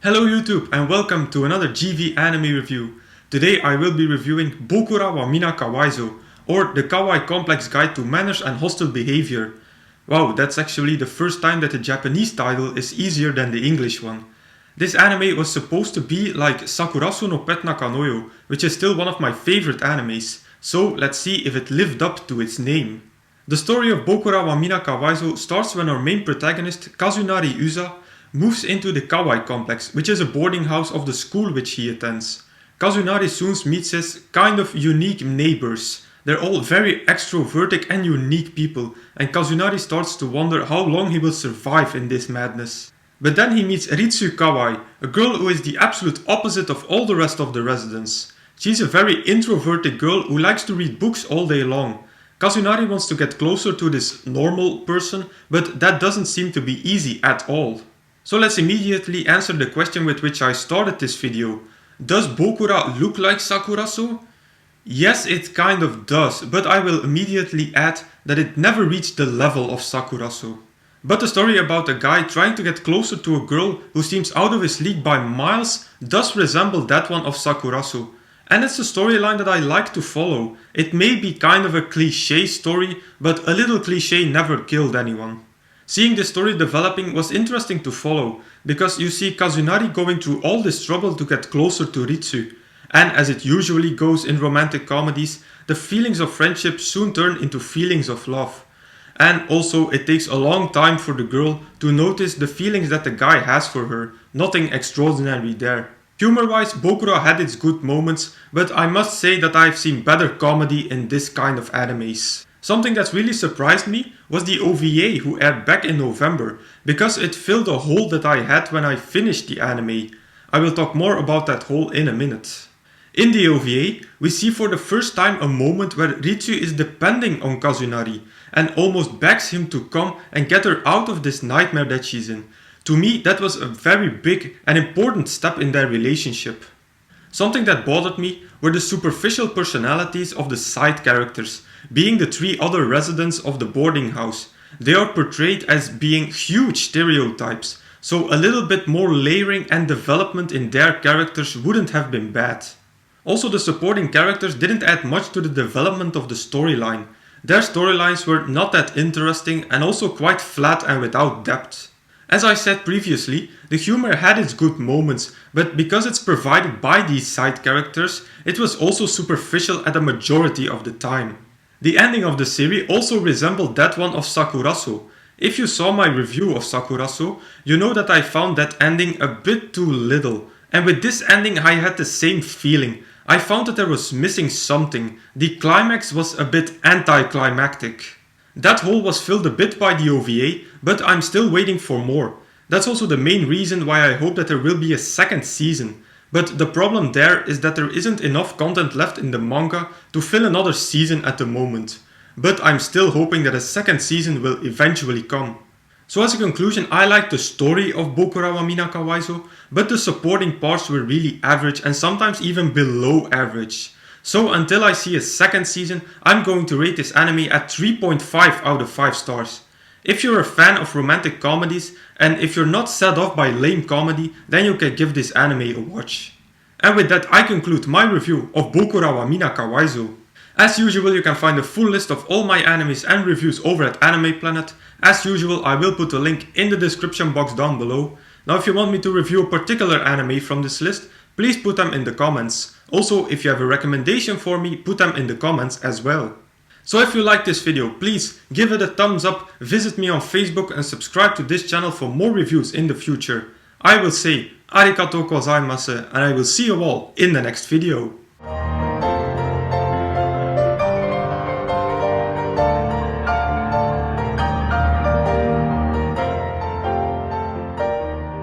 Hello YouTube and welcome to another GV anime review. Today I will be reviewing Bokura wa Minna Kawaisou, or the Kawai Complex Guide to Manners and Hostel Behavior. Wow, that's actually the first time that the Japanese title is easier than the English one. This anime was supposed to be like Sakurasu no Pet Nakanoyo, which is still one of my favorite animes, so let's see if it lived up to its name. The story of Bokura wa Minna Kawaisou starts when our main protagonist, Kazunari Uza, moves into the Kawai Complex, which is a boarding house of the school which he attends. Kazunari soon meets his kind of unique neighbors. They're all very extrovertic and unique people, and Kazunari starts to wonder how long he will survive in this madness. But then he meets Ritsu Kawai, a girl who is the absolute opposite of all the rest of the residents. She's a very introverted girl who likes to read books all day long. Kazunari wants to get closer to this normal person, but that doesn't seem to be easy at all. So let's immediately answer the question with which I started this video. Does Bokura look like Sakurasu? Yes, it kind of does, but I will immediately add that it never reached the level of Sakurasu. But the story about a guy trying to get closer to a girl who seems out of his league by miles does resemble that one of Sakurasu. And it's a storyline that I like to follow. It may be kind of a cliché story, but a little cliché never killed anyone. Seeing this story developing was interesting to follow, because you see Kazunari going through all this trouble to get closer to Ritsu. And as it usually goes in romantic comedies, the feelings of friendship soon turn into feelings of love. And also it takes a long time for the girl to notice the feelings that the guy has for her, nothing extraordinary there. Humor-wise, Bokura had its good moments, but I must say that I've seen better comedy in this kind of animes. Something that really surprised me was the OVA who aired back in November, because it filled a hole that I had when I finished the anime. I will talk more about that hole in a minute. In the OVA, we see for the first time a moment where Ritsu is depending on Kazunari and almost begs him to come and get her out of this nightmare that she's in. To me, that was a very big and important step in their relationship. Something that bothered me were the superficial personalities of the side characters, being the three other residents of the boarding house. They are portrayed as being huge stereotypes, so a little bit more layering and development in their characters wouldn't have been bad. Also, the supporting characters didn't add much to the development of the storyline. Their storylines were not that interesting and also quite flat and without depth. As I said previously, the humor had its good moments, but because it's provided by these side characters, it was also superficial at a majority of the time. The ending of the series also resembled that one of Sakurasu. If you saw my review of Sakurasu, you know that I found that ending a bit too little. And with this ending I had the same feeling. I found that there was missing something. The climax was a bit anticlimactic. That hole was filled a bit by the OVA, but I'm still waiting for more. That's also the main reason why I hope that there will be a second season. But the problem there is that there isn't enough content left in the manga to fill another season at the moment. But I'm still hoping that a second season will eventually come. So as a conclusion, I liked the story of Bokura wa Minna Kawaisou, but the supporting parts were really average and sometimes even below average. So until I see a second season, I'm going to rate this anime at 3.5 out of 5 stars. If you're a fan of romantic comedies and if you're not set off by lame comedy, then you can give this anime a watch. And with that I conclude my review of Bokura wa Minna Kawaisou. As usual, you can find a full list of all my animes and reviews over at Anime Planet. As usual, I will put a link in the description box down below. Now if you want me to review a particular anime from this list, please put them in the comments. Also, if you have a recommendation for me, put them in the comments as well. So if you like this video, please give it a thumbs up, visit me on Facebook and subscribe to this channel for more reviews in the future. I will say arigatou gozaimasu and I will see you all in the next video.